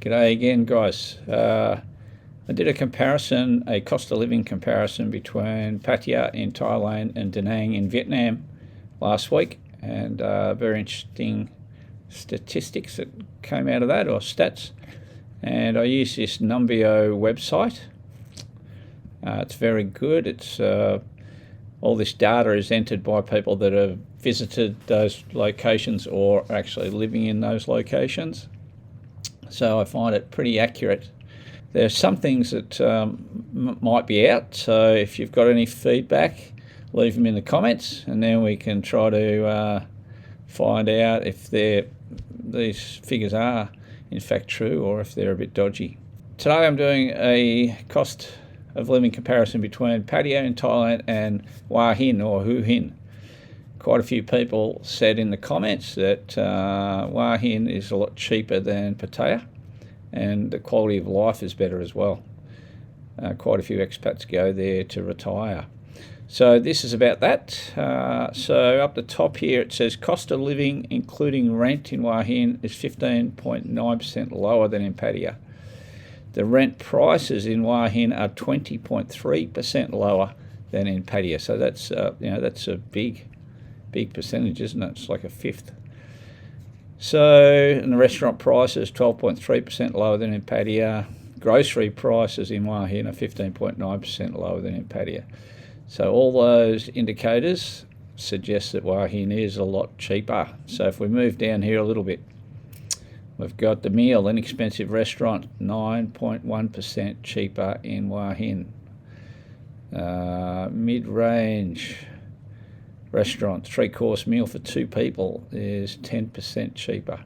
G'day again, guys. I did a cost of living comparison between Pattaya in Thailand and Da Nang in Vietnam last week, and very interesting statistics that came out of that, or stats. And I used this Numbeo website. It's very good. It's all this data is entered by people that have visited those locations or are actually living in those locations. So I find it pretty accurate. There's some things that might be out, so if you've got any feedback, leave them in the comments, and then we can try to find out if these figures are in fact true or if they're a bit dodgy. Today I'm doing a cost of living comparison between Pattaya in Thailand and Hua Hin or Hua Hin. Quite a few people said in the comments that Hua Hin is a lot cheaper than Pattaya, and the quality of life is better as well. Quite a few expats go there to retire. So this is about that. So up the top here it says cost of living including rent in Hua Hin is 15.9% lower than in Pattaya. The rent prices in Hua Hin are 20.3% lower than in Pattaya. So that's that's a big percentage, isn't it? It's like a fifth. So, and the restaurant prices 12.3% lower than in Pattaya. Grocery prices in Hua Hin are 15.9% lower than in Pattaya. So all those indicators suggest that Hua Hin is a lot cheaper. So if we move down here a little bit, we've got the meal, inexpensive restaurant, 9.1% cheaper in Hua Hin. Mid-range restaurant, 3-course meal for 2 people is 10% cheaper.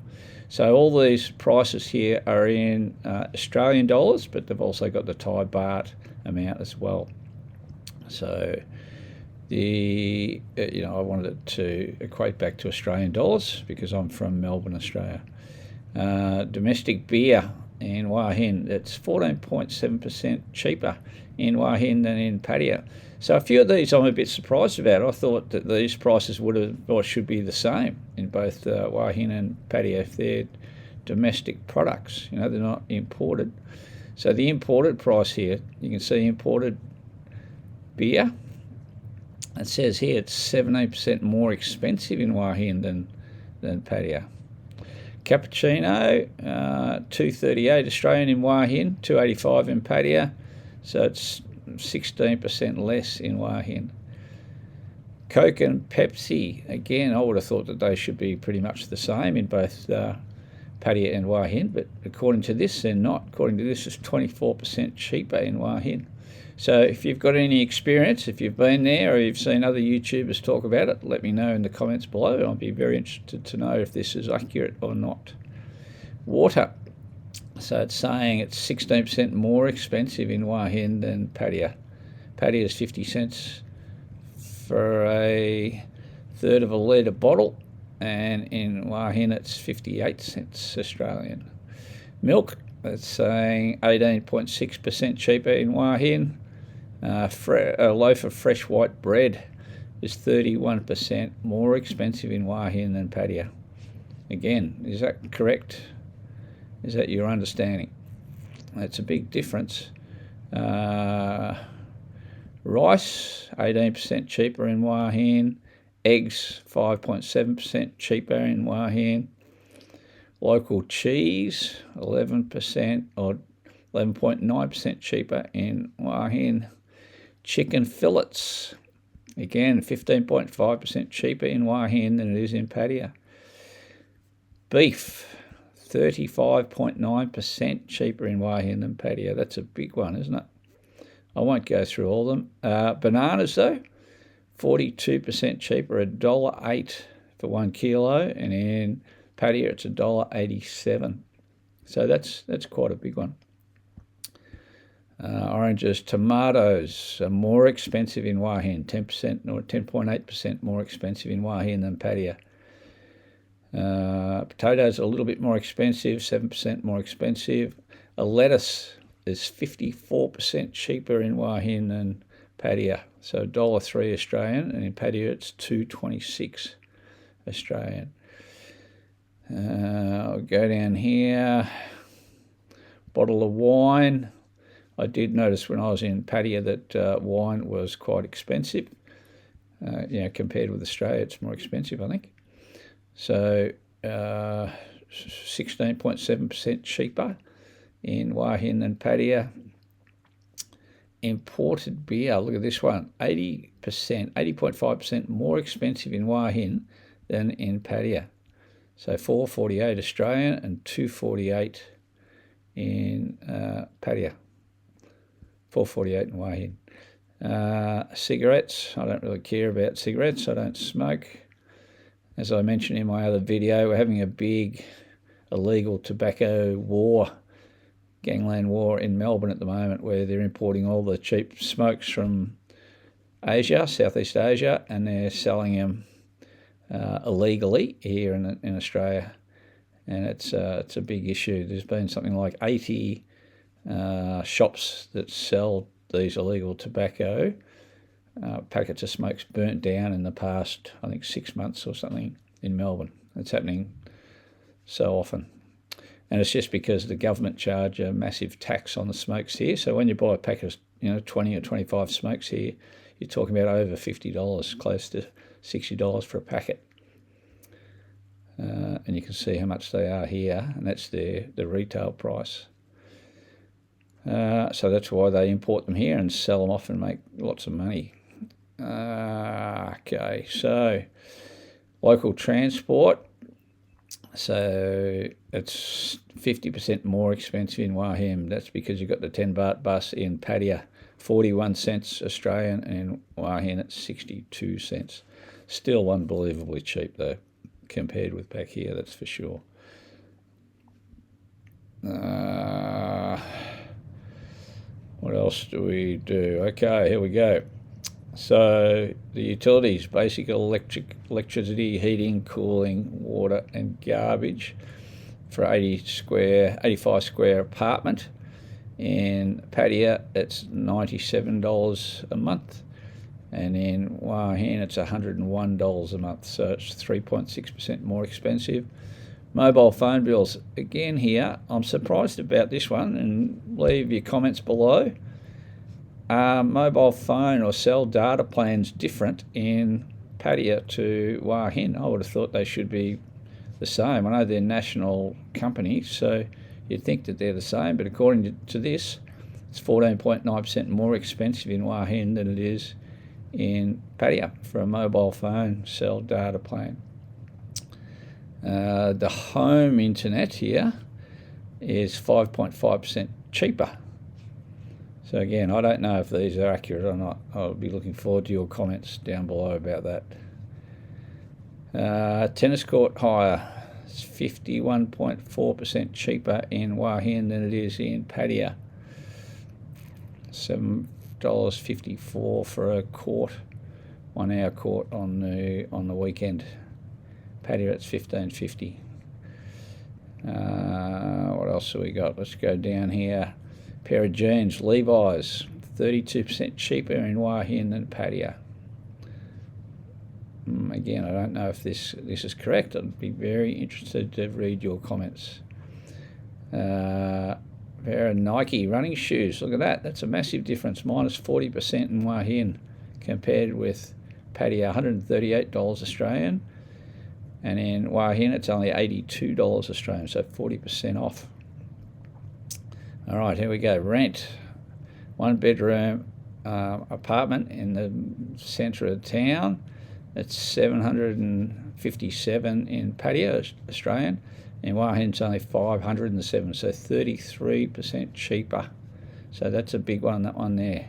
So all these prices here are in Australian dollars, but they've also got the Thai baht amount as well. So I wanted it to equate back to Australian dollars because I'm from Melbourne, Australia. Domestic beer in Hua Hin, it's 14.7% cheaper in Hua Hin than in Pattaya. So a few of these I'm a bit surprised about. I thought that these prices should be the same in both Hua Hin and Pattaya if they're domestic products. They're not imported. So the imported price here, you can see imported beer. It says here it's 17% more expensive in Hua Hin than Pattaya. Cappuccino, $2.38 Australian in Hua Hin, $2.85 in Pattaya. So it's 16% less in Hua Hin. Coke and Pepsi, again, I would have thought that they should be pretty much the same in both Pattaya and Hua Hin, but according to this, they're not. According to this, it's 24% cheaper in Hua Hin. So if you've got any experience, if you've been there or you've seen other YouTubers talk about it, let me know in the comments below. I'll be very interested to know if this is accurate or not. Water. So it's saying it's 16% more expensive in Hua Hin than Pattaya. Pattaya is 50 cents for a third of a litre bottle, and in Hua Hin it's 58 cents Australian. Milk, it's saying 18.6% cheaper in Hua Hin. A loaf of fresh white bread is 31% more expensive in Hua Hin than Pattaya. Again, is that correct? Is that your understanding? That's a big difference. Rice, 18% cheaper in Hua Hin. Eggs, 5.7% cheaper in Hua Hin. Local cheese, 11% or 11.9% cheaper in Hua Hin. Chicken fillets, again, 15.5% cheaper in Hua Hin than it is in Pattaya. Beef, 35.9% cheaper in Hua Hin than Pattaya. That's a big one, isn't it? I won't go through all of them. Bananas, though, 42% cheaper, $1.08 for 1 kilo, and in Pattaya it's $1.87. So that's quite a big one. Oranges, tomatoes are more expensive in Hua Hin, 10% or 10.8% more expensive in Hua Hin than Pattaya. Potatoes are a little bit more expensive, 7% more expensive. A lettuce is 54% cheaper in Hua Hin than Pattaya. So $1.03 Australian, and in Pattaya it's $2.26 Australian. I'll go down here. Bottle of wine. I did notice when I was in Pattaya that wine was quite expensive. Compared with Australia, it's more expensive, I think. So 16.7% cheaper in Hua Hin than Pattaya. Imported beer, look at this one, 80.5% more expensive in Hua Hin than in Pattaya. So $4.48 Australian and $2.48 in Pattaya. $4.48 in Hua Hin. Cigarettes, I don't really care about cigarettes. I don't smoke. As I mentioned in my other video, we're having a big illegal tobacco war, gangland war in Melbourne at the moment, where they're importing all the cheap smokes from Asia, Southeast Asia, and they're selling them illegally here in Australia. And it's a big issue. There's been something like 80 shops that sell these illegal tobacco packets of smokes burnt down in the past, I think, 6 months or something in Melbourne. It's happening so often. And it's just because the government charge a massive tax on the smokes here. So when you buy a packet of 20 or 25 smokes here, you're talking about over $50, close to $60 for a packet. And you can see how much they are here, and that's the retail price. So that's why they import them here and sell them off and make lots of money. Okay, so local transport. So it's 50% more expensive in Hua Hin. That's because you've got the 10 baht bus in Pattaya, 41 cents Australian, and in Hua Hin it's 62 cents. Still unbelievably cheap though, compared with back here, that's for sure. What else do we do? Okay, here we go. So the utilities, basic electricity, heating, cooling, water and garbage for 85 square apartment. In Pattaya, it's $97 a month. And in Hua Hin, it's $101 a month. So it's 3.6% more expensive. Mobile phone bills, again here, I'm surprised about this one, and leave your comments below. Mobile phone or cell data plans different in Pattaya to Hua Hin? I would have thought they should be the same. I know they're national companies, so you'd think that they're the same, but according to this, it's 14.9% more expensive in Hua Hin than it is in Pattaya for a mobile phone cell data plan. The home internet here is 5.5% cheaper. So again, I don't know if these are accurate or not. I'll be looking forward to your comments down below about that. Tennis court hire is 51.4% cheaper in Hua Hin than it is in Pattaya. $7.54 for a court, 1 hour court on the weekend. Pattaya, it's $15.50. What else have we got? Let's go down here. Pair of jeans, Levi's, 32% cheaper in Hua Hin than Pattaya. Again, I don't know if this is correct. I'd be very interested to read your comments. Pair of Nike running shoes, look at that. That's a massive difference, minus 40% in Hua Hin compared with Pattaya, $138 Australian. And in Hua Hin, it's only $82 Australian, so 40% off. All right, here we go. Rent, 1 bedroom apartment in the centre of town. It's $757 in Pattaya, Australian. In Hua Hin, it's only $507, so 33% cheaper. So that's a big one, that one there.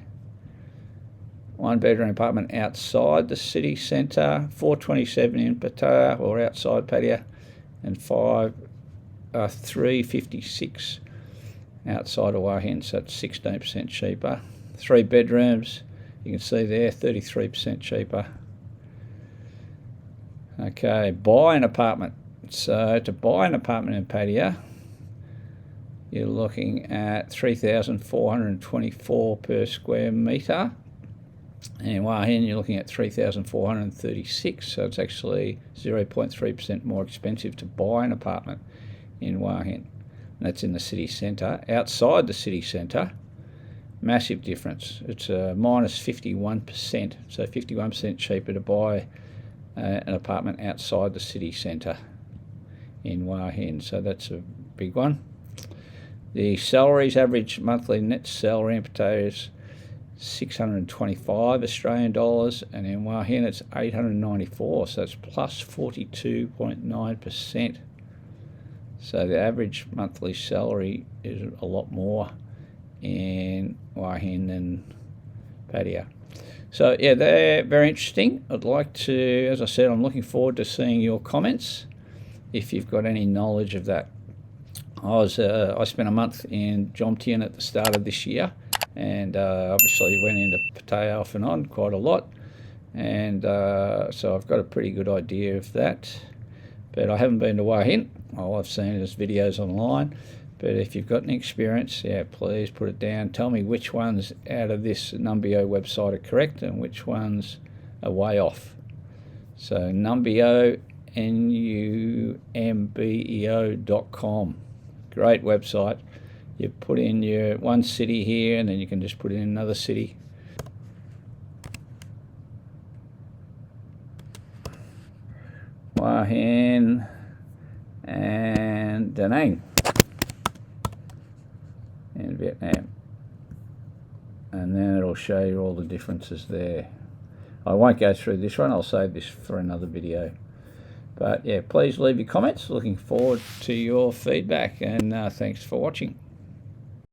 1 bedroom apartment outside the city centre, $427 in Pattaya or outside Pattaya, and $356 outside of Hua Hin, so it's 16% cheaper. 3 bedrooms, you can see there, 33% cheaper. Okay, buy an apartment. So to buy an apartment in Pattaya, you're looking at $3,424 per square metre. And in Hua Hin, you're looking at $3,436, so it's actually 0.3% more expensive to buy an apartment in Hua Hin. and that's in the city centre. Outside the city centre, massive difference. It's minus 51%, so 51% cheaper to buy an apartment outside the city centre in Hua Hin, so that's a big one. The salaries, average monthly net salary in Pattaya is 625 Australian dollars, and in Hua Hin it's 894, so it's plus 42.9%. So the average monthly salary is a lot more in Hua Hin than Pattaya. So yeah, they're very interesting. I'd like to, as I said, I'm looking forward to seeing your comments if you've got any knowledge of that. I spent a month in Jomtien at the start of this year, and obviously went into Pattaya off and on quite a lot, and so I've got a pretty good idea of that. But I haven't been to Hua Hin. All I've seen is videos online. But if you've got any experience, yeah, please put it down. Tell me which ones out of this Numbeo website are correct and which ones are way off. So Numbeo, numbeo.com. Great website. You put in your one city here, and then you can just put in another city. Hua Hin and Da Nang in Vietnam, and then it'll show you all the differences there. I won't go through this one, I'll save this for another video. But yeah, please leave your comments. Looking forward to your feedback, and thanks for watching.